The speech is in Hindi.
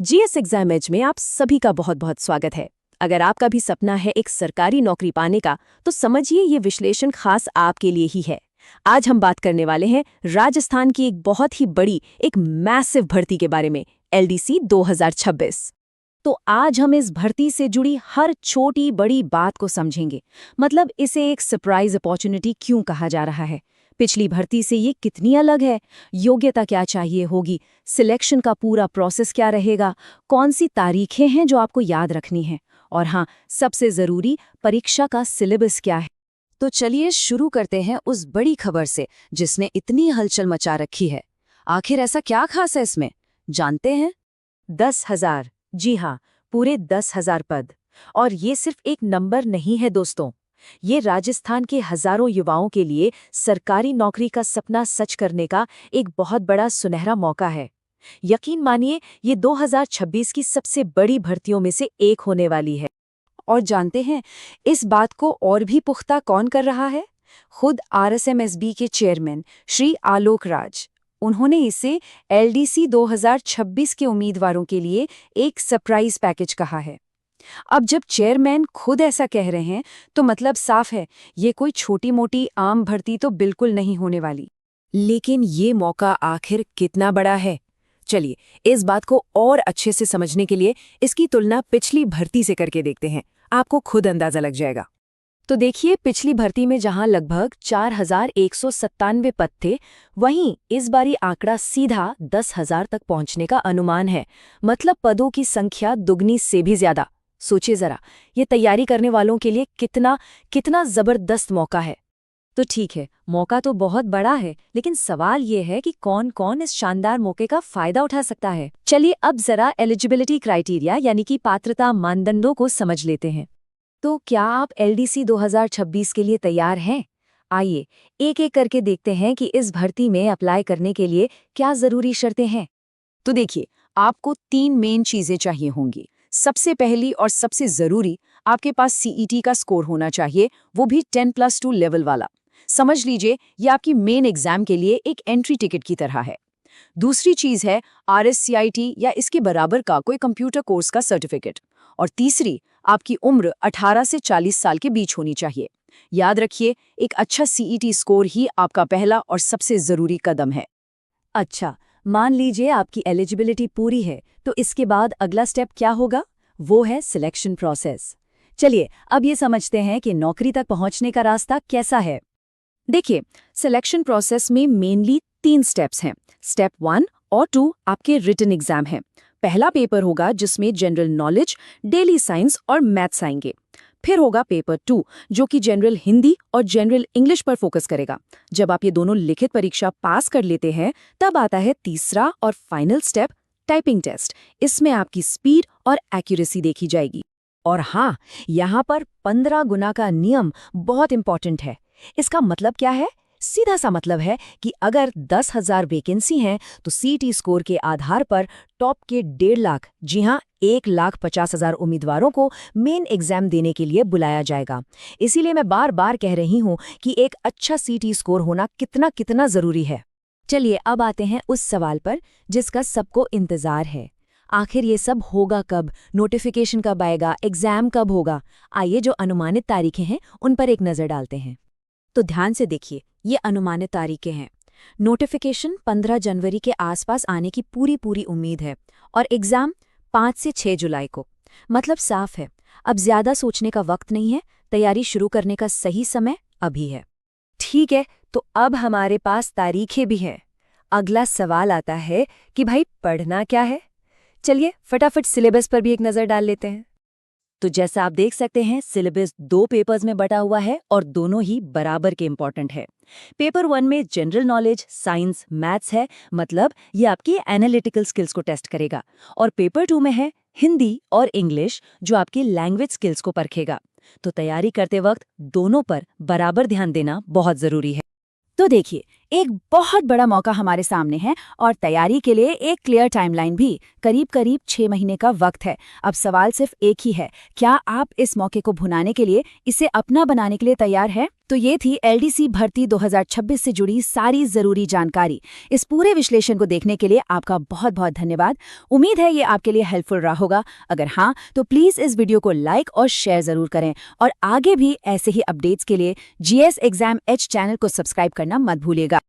जीएस एग्जाम एज में आप सभी का बहुत बहुत स्वागत है। अगर आपका भी सपना है एक सरकारी नौकरी पाने का, तो समझिए ये विश्लेषण खास आपके लिए ही है। आज हम बात करने वाले हैं राजस्थान की एक बहुत ही बड़ी, एक मैसिव भर्ती के बारे में, एलडीसी 2026। तो आज हम इस भर्ती से जुड़ी हर छोटी बड़ी बात को समझेंगे। मतलब इसे एक सरप्राइज अपॉर्चुनिटी क्यों कहा जा रहा है, पिछली भर्ती से ये कितनी अलग है, योग्यता क्या चाहिए होगी, सिलेक्शन का पूरा प्रोसेस क्या रहेगा, कौन सी तारीखें हैं जो आपको याद रखनी है, और हाँ, सबसे ज़रूरी, परीक्षा का सिलेबस क्या है। तो चलिए शुरू करते हैं उस बड़ी खबर से जिसने इतनी हलचल मचा रखी है। आखिर ऐसा क्या खास है इसमें, जानते हैं? 10,000, जी हाँ, पूरे 10,000 पद। और ये सिर्फ एक नंबर नहीं है दोस्तों, ये राजस्थान के हजारों युवाओं के लिए सरकारी नौकरी का सपना सच करने का एक बहुत बड़ा सुनहरा मौका है। यकीन मानिए, ये 2026 की सबसे बड़ी भर्तियों में से एक होने वाली है। और जानते हैं, इस बात को और भी पुख्ता कौन कर रहा है? खुद आरएसएमएसबी के चेयरमैन श्री आलोक राज। उन्होंने इसे एलडीसी 2026 के उम्मीदवारों के लिए एक सरप्राइज पैकेज कहा है। अब जब चेयरमैन खुद ऐसा कह रहे हैं, तो मतलब साफ है, ये कोई छोटी मोटी आम भर्ती तो बिल्कुल नहीं होने वाली। लेकिन ये मौका आखिर कितना बड़ा है? चलिए, इस बात को और अच्छे से समझने के लिए इसकी तुलना पिछली भर्ती से करके देखते हैं। आपको खुद अंदाजा लग जाएगा। तो देखिए, पिछली भर्ती में जहां लगभग 4,197 पद थे, वहीं इस बारी आंकड़ा सीधा 10,000 तक पहुंचने का अनुमान है। मतलब पदों की संख्या दुगनी से भी ज्यादा। सोचिए जरा, ये तैयारी करने वालों के लिए कितना कितना जबरदस्त मौका है। तो ठीक है, मौका तो बहुत बड़ा है, लेकिन सवाल ये है कि कौन कौन इस शानदार मौके का फायदा उठा सकता है। चलिए अब जरा एलिजिबिलिटी क्राइटेरिया यानी कि पात्रता मानदंडों को समझ लेते हैं। तो क्या आप एलडीसी 2026 के लिए तैयार हैं? आइए एक एक करके देखते हैं कि इस भर्ती में अप्लाई करने के लिए क्या जरूरी शर्तें हैं। तो देखिए, आपको 3 मेन चीजें चाहिए होंगी। सबसे पहली और सबसे जरूरी, आपके पास सीईटी का स्कोर होना चाहिए, वो भी 10+2 लेवल वाला। समझ लीजिए, ये आपकी मेन एग्जाम के लिए एक एंट्री टिकट की तरह है। दूसरी चीज है आरएससीआईटी या इसके बराबर का कोई कंप्यूटर कोर्स का सर्टिफिकेट। और तीसरी, आपकी उम्र 18 से 40 साल के बीच होनी चाहिए। याद रखिए, एक अच्छा सीईटी स्कोर ही आपका पहला और सबसे जरूरी कदम है। अच्छा, मान लीजिए आपकी एलिजिबिलिटी पूरी है, तो इसके बाद अगला स्टेप क्या होगा? वो है सिलेक्शन प्रोसेस। चलिए अब ये समझते हैं कि नौकरी तक पहुंचने का रास्ता कैसा है। देखिए, सिलेक्शन प्रोसेस में मेनली 3 स्टेप्स हैं। स्टेप 1 और 2 आपके रिटन एग्जाम हैं। पहला पेपर होगा जिसमें जनरल नॉलेज, डेली साइंस और मैथ्स आएंगे। फिर होगा पेपर 2, जो कि जनरल हिंदी और जनरल इंग्लिश पर फोकस करेगा। जब आप ये दोनों लिखित परीक्षा पास कर लेते हैं, तब आता है तीसरा और फाइनल स्टेप, टाइपिंग टेस्ट। इसमें आपकी स्पीड और एक्यूरेसी देखी जाएगी। और हाँ, यहाँ पर 15 गुना का नियम बहुत इंपॉर्टेंट है। इसका मतलब क्या है? सीधा सा मतलब है कि अगर 10,000 वैकेंसी हैं, तो सीईटी स्कोर के आधार पर टॉप के 1.5 लाख, जी हाँ, 1,50,000 उम्मीदवारों को मेन एग्जाम देने के लिए बुलाया जाएगा। इसीलिए मैं बार बार कह रही हूँ कि एक अच्छा सीईटी स्कोर होना कितना कितना जरूरी है। चलिए अब आते हैं उस सवाल पर जिसका सबको इंतजार है। आखिर ये सब होगा कब? नोटिफिकेशन कब आएगा? एग्जाम कब होगा? आइए जो अनुमानित तारीखें हैं उन पर एक नजर डालते हैं। तो ध्यान से देखिए, ये अनुमानित तारीखें हैं। नोटिफिकेशन 15 जनवरी के आसपास आने की पूरी उम्मीद है, और एग्जाम 5 से 6 जुलाई को। मतलब साफ है, अब ज्यादा सोचने का वक्त नहीं है, तैयारी शुरू करने का सही समय अभी है। ठीक है, तो अब हमारे पास तारीखें भी हैं। अगला सवाल आता है कि भाई पढ़ना क्या है? चलिए फटाफट सिलेबस पर भी एक नज़र डाल लेते हैं। तो जैसा आप देख सकते हैं, सिलेबस 2 पेपर्स में बटा हुआ है और दोनों ही बराबर के इम्पोर्टेंट है। पेपर 1 में जनरल नॉलेज, साइंस, मैथ्स है, मतलब ये आपकी एनालिटिकल स्किल्स को टेस्ट करेगा। और पेपर 2 में है हिंदी और इंग्लिश, जो आपकी लैंग्वेज स्किल्स को परखेगा। तो तैयारी करते वक्त दोनों पर बराबर ध्यान देना बहुत जरूरी है। तो देखिए, एक बहुत बड़ा मौका हमारे सामने है, और तैयारी के लिए एक क्लियर टाइमलाइन भी। करीब 6 महीने का वक्त है। अब सवाल सिर्फ एक ही है, क्या आप इस मौके को भुनाने के लिए, इसे अपना बनाने के लिए तैयार हैं? तो ये थी एलडीसी भर्ती 2026 से जुड़ी सारी जरूरी जानकारी। इस पूरे विश्लेषण को देखने के लिए आपका बहुत बहुत धन्यवाद। उम्मीद है ये आपके लिए हेल्पफुल रहा होगा। अगर हाँ तो प्लीज इस वीडियो को लाइक और शेयर जरूर करें और आगे भी ऐसे ही अपडेट्स के लिए जीएस एग्जाम एच चैनल को सब्सक्राइब करना मत भूलिएगा।